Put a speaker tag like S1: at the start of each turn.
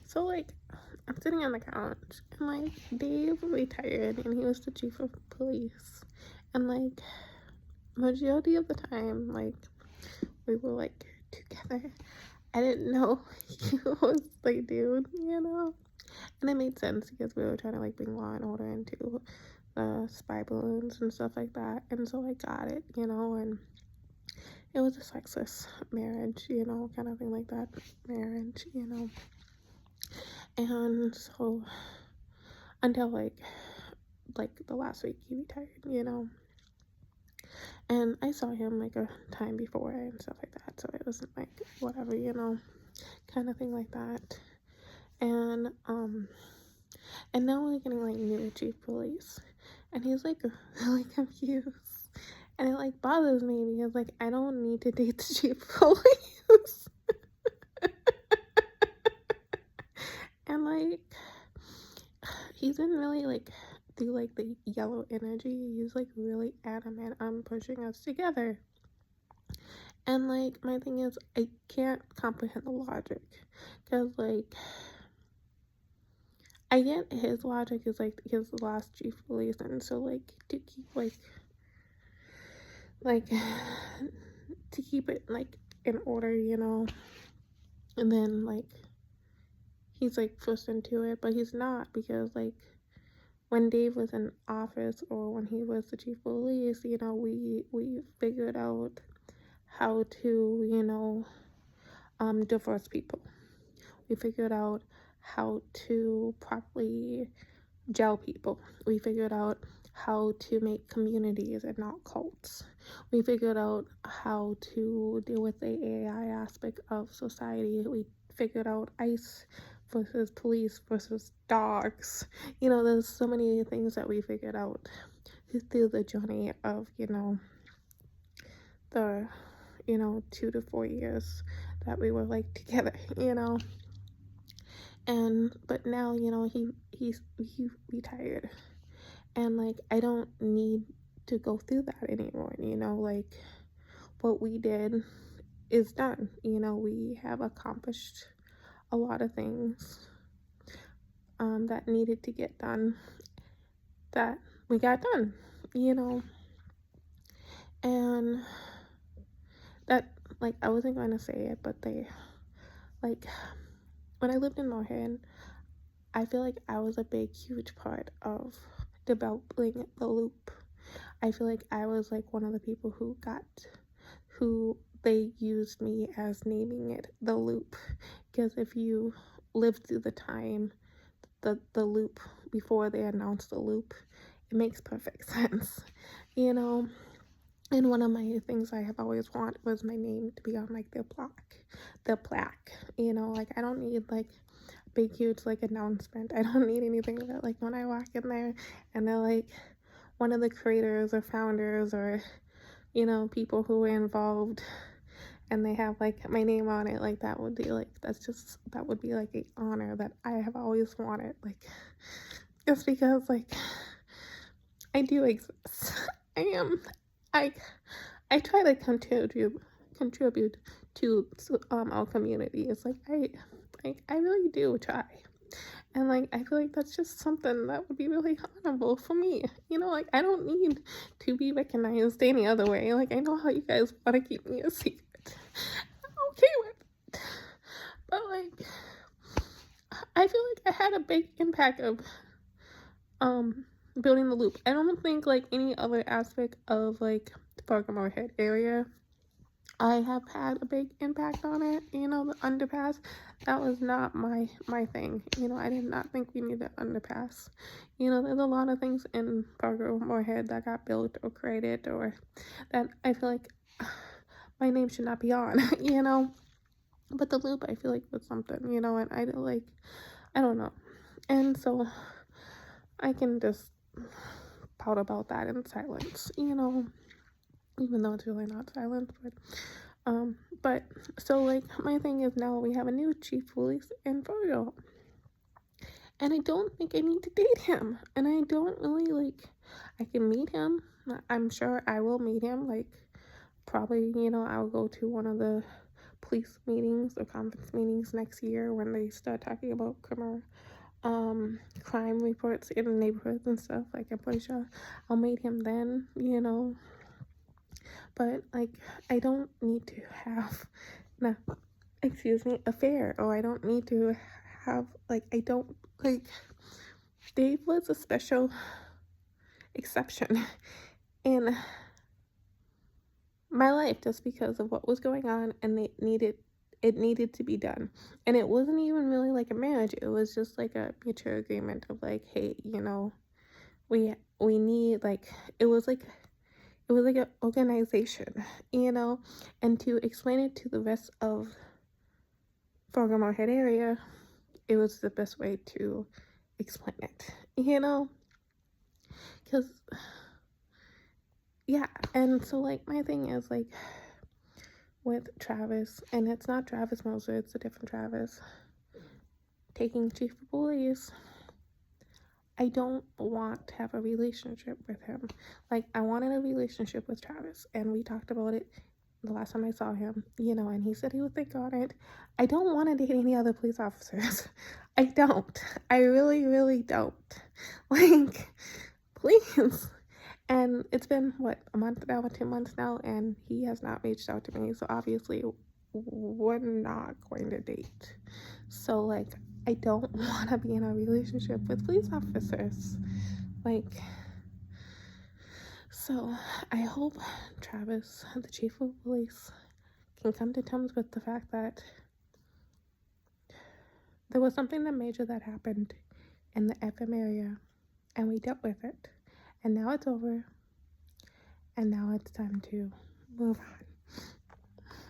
S1: So, like, I'm sitting on the couch, and, like, Dave retired, and he was the chief of police. And, like, majority of the time, like, we were, like, together. I didn't know he was the dude, you know? And it made sense because we were trying to, like, bring law and order into the spy balloons and stuff like that. And so I got it, you know? And it was a sexist marriage, you know, kind of thing like that. Marriage, you know? And so until like the last week he retired, you know. And I saw him like a time before and stuff like that, so it wasn't like whatever, you know, kind of thing like that. And now we're getting like new chief police, and he's like really confused, and it like bothers me because like I don't need to date the chief police. And like he didn't really like do like the yellow energy. He's like really adamant on pushing us together. And like my thing is I can't comprehend the logic. Cause like I get his logic is like his last chief of police, and so like to keep like to keep it like in order, you know. And then like he's like forced into it, but he's not, because like when Dave was in office or when he was the chief of police, you know, we figured out how to, you know, divorce people. We figured out how to properly gel people. We figured out how to make communities and not cults. We figured out how to deal with the AI aspect of society. We figured out ICE versus police versus dogs. You know, there's so many things that we figured out through the journey of, you know, the, you know, 2 to 4 years that we were like together, you know. And but now, you know, he retired, and like I don't need to go through that anymore, you know. Like what we did is done, you know. We have accomplished a lot of things that needed to get done, that we got done, you know. And that, like, I wasn't going to say it, but they, like, when I lived in Moorhead, I feel like I was a big huge part of developing the loop. I feel like I was like one of the people who they used me as naming it the loop, because if you lived through the time, the loop before they announced the loop, it makes perfect sense, you know. And one of my things I have always wanted was my name to be on like the plaque, you know. Like I don't need like big huge like announcement. I don't need anything that like when I walk in there and they're like one of the creators or founders or, you know, people who were involved, and they have like my name on it. Like that would be like, that would be like an honor that I have always wanted. Like just because like I do exist. I am. I I try to contribute to our community. It's like I really do try. And like I feel like that's just something that would be really honorable for me. You know, like I don't need to be recognized any other way. Like I know how you guys want to keep me a secret. I'm okay with it. But like I feel like I had a big impact of building the loop. I don't think like any other aspect of like the Fargo Head area I have had a big impact on it. You know, the underpass, that was not my thing. You know, I did not think we needed an underpass. You know, there's a lot of things in Fargo Moorhead that got built or created or that I feel like my name should not be on, you know. But the loop I feel like was something, you know, and I don't know. And so I can just pout about that in silence, you know, even though it's really not silence, but so like my thing is now we have a new chief of police in Fargo, and I don't think I need to date him, and I don't really like, I can meet him. I'm sure I will meet him, like probably, you know, I'll go to one of the police meetings or conference meetings next year when they start talking about criminal crime reports in the neighborhoods and stuff. Like, I'm pretty sure I'll meet him then, you know. But like, I don't need to have no, excuse me, affair, or I don't need to have, like, I don't, like, Dave was a special exception in my life just because of what was going on, and it needed to be done. And it wasn't even really like a marriage, it was just like a mutual agreement of like, hey, you know, we need, like, it was like an organization, you know. And to explain it to the rest of Fargo Moorhead area, it was the best way to explain it, you know. Because yeah. And so, like, my thing is, like, with Travis, and it's not Travis Moser, it's a different Travis, taking chief of police, I don't want to have a relationship with him. Like, I wanted a relationship with Travis, and we talked about it the last time I saw him, you know, and he said he would think on it. I don't want to date any other police officers. I don't. I really, really don't. Like, please. And it's been, what, a month now, 2 months now, and he has not reached out to me. So obviously, we're not going to date. So, like, I don't want to be in a relationship with police officers. Like, so I hope Travis, the chief of police, can come to terms with the fact that there was something that major that happened in the FM area, and we dealt with it. And now it's over, and now it's time to move on.